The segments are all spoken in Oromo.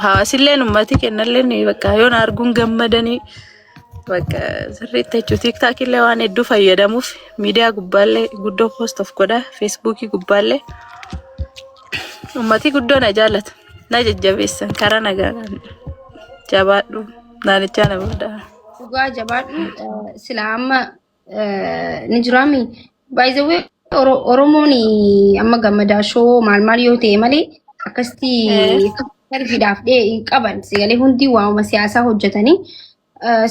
Hawaasilleen ummati kennalleen bakka yoon arguun gammadanii bakka sirriitti jechuun TikTok illee waan hedduu fayyadamuuf miidiyaa gubbaallee guddoo post of godha Facebookii gubbaallee ummati guddoo na jaallata na jajjabeessan karaa nagaan jabaadhu naannichaa na booda. Dhugaa jabaadhu sila amma ni jiraami. By the way Oromoon amma gammadaashoo maal yoo ta'e malee akkasti tarbiidhaaf dhee qaban sigalee hundi waamuma siyaasaa hojjetanii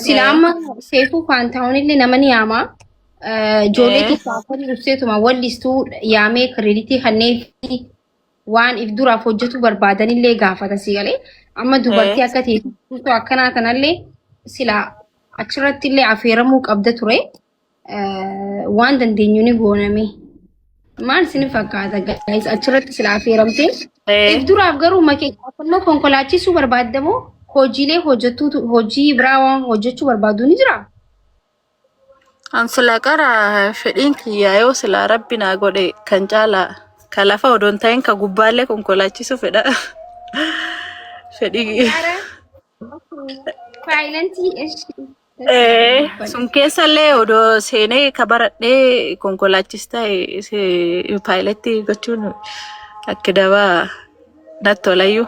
sila amma seefuu faantaawwan illee nama ni yaama. Ijoollee xiqqaafatti dhufseetuma wallistuu yaamee kireeditii kanneen waan if duraaf hojjetu barbaadan illee gaafata sigalee amma dubartii akka teessu akkanaa kanallee sila achirratti illee affeeramuu qabda ture. Waan dandeenyu ni gooname. Maal isin fakkaata guys achirratti sila affeeramtee if duraaf garuu makeeffannoo konkolaachisuu barbaadamoo hojiilee hojjettu hojii biraa waan hojjechuu barbaadu ni jira. Ansila qara fedhiin kiyyaa yoo sila rabbi naa godhe kan caalaa kan lafa odoon ta'in kan gubbaallee konkolaachisuu fedha. Fedhii. Sun keessallee odoo seenee kabaradhee konkolaachista paayiletti gochuun akka dabaa natti tolayyuu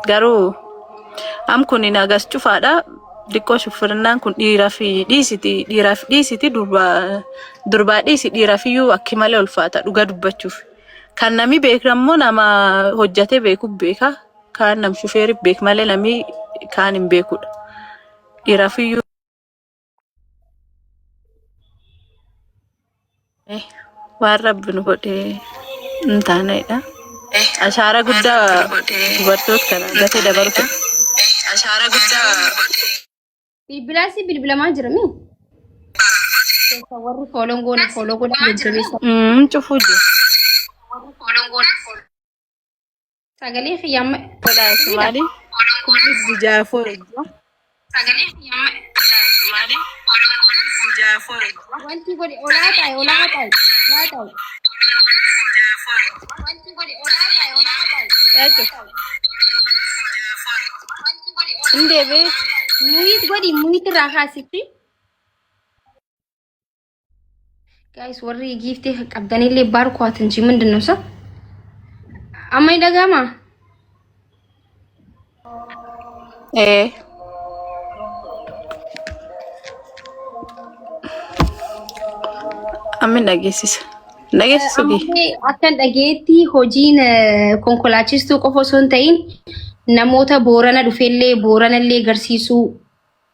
garuu am kun nagas cufaadha dikkoo shufurnaan kun dhiiraaf dhiisiti durbaa dhiisi dhiiraafiyyuu akki malee ulfaata dhuga dubbachuuf kan nami beekammoo nama hojjate beeku beeka kan nam shufeeri beek malee nami kaan hin beekudha dhiiraafiyyuu waan rabbi nu godhee hin taaneedha. Ashaara guddaa dubartoota kana gatee dabaluudha. Ashaara guddaa bilbilaasi bilbilamaa jirami. Warri fooloo goona jajjabeessa. Cufuu jira. Warri fooloo goona. Sagalee xiyyaama. Maali? Kunis bijaafoo eeguu. Sagalee xiyyaama. Maali? Bijaafoo eeguu. Wanti godhe olaa ta'e. Wanti godhe olaa ta'e. Indeebe. Muyit irraa kaasitti. Guys warri giftee qabdanillee baarkuwaatin ji ምንድን ነው ሰው አማይ ደጋማ amin dhageessisa akkan dhageetti hojiin konkolaachistuu qofa osoo hin ta'in namoota boorana dhufellee booranallee garsiisuu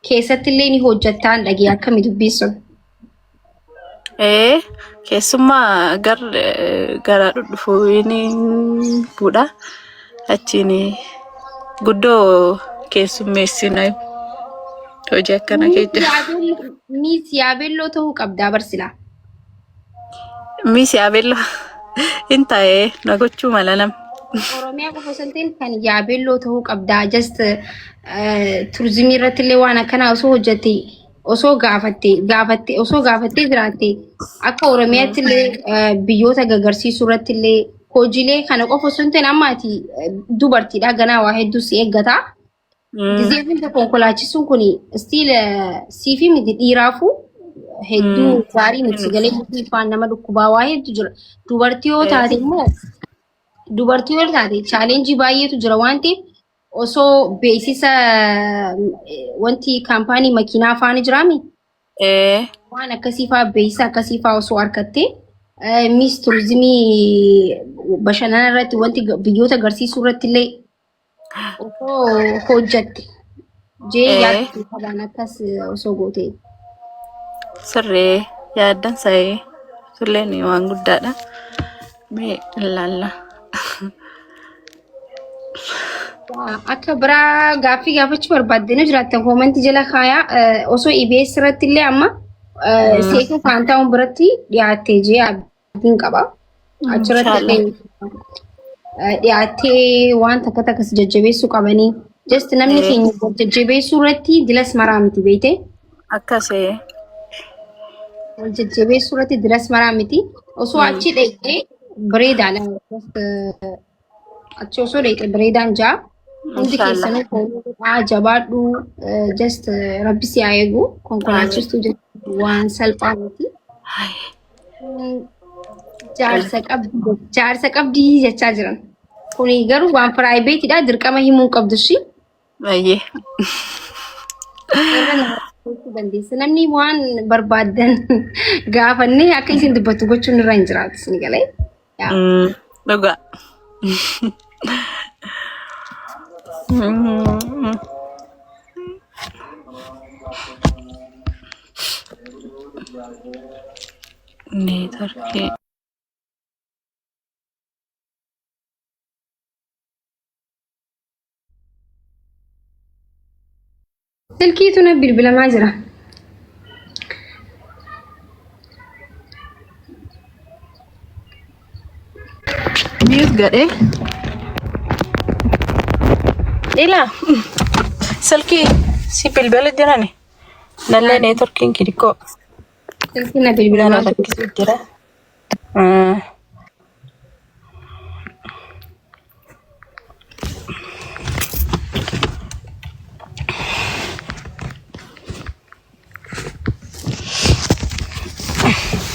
keessattillee ni hojjettaan dhagee akkami dubbisun. Keessummaa gara dhudhufu inni buudha achiin guddoo keessummeessina hojii akkana keessa. Miis yaabelloo ta'uu qabdaa barsila. Miis yaabelloo hin ta'ee na gochuu mala nama. Oromiyaa qofa osoo hin ta'in kan yaabelloo ta'uu qabdaa just turizimii irrattillee waan akkanaa osoo hojjette osoo gaafattee jiraatte akka Oromiyaattillee biyyoota gagarsiisuu irrattillee hojiilee kana qofa osoo hin ta'in ammaati dubartiidha ganaa waa hedduu si eeggata. Gizee hunda konkolaachisuun kun stiil siifi miti dhiiraafuu hedduu gaarii miti galee ifaan nama dhukkubaa waa hedduu jira. Dubartii yoo taate immoo chaalenjii baay'eetu jira waan ta'eef osoo beeksisa wanti kaampaanii makiinaa faana jiraami. Waan akkasiifaa beeksisa akkasiifaa osoo harkattee miis turizimii bashannana irratti wanti biyyoota agarsiisuu irratti illee osoo hojjatte jee yaaddu qabaan akkas osoo goote. Sirree yaaddan sa'ee sulleen waan guddaadha. Mee ilaalla. Akka biraa gaaffii gaafachuu barbaadde jiraattan koomentii jala kaayaa osoo EBS irratti illee amma seefu faantaawwan biratti dhiyaattee jee abdiin qaba. Achirratti dhiyaattee waan takka takkas jajjabeessuu qabanii just namni keenya jajjabeessuu irratti dilas maraa miti beekte. Akkasee. Jajjabeessuu irratti dilas maraa miti osoo achi dheedhee bareedaadha. Achi osoo dheedhee bareedaan jaa. Hundi keessanuu kooluu jabaadhu just rabbi si haa eegu konkolaachistu jechuun waan salphaa miti. Jaarsa qabdii jechaa jiran. Kuni garuu waan piraayiveetidha dirqama himuu qabdu shi. Ayyee. Namni waan barbaadan gaafannee akka isin dubbattu gochuun irra hin jiraatu isin galee. Dhugaa. Network. Silkiitu na bilbilamaa jira. Mute gadhee. Ila silkii si bilbila jirani. Nallee networkiin kidikoo. Silkii na bilbilamaa jira.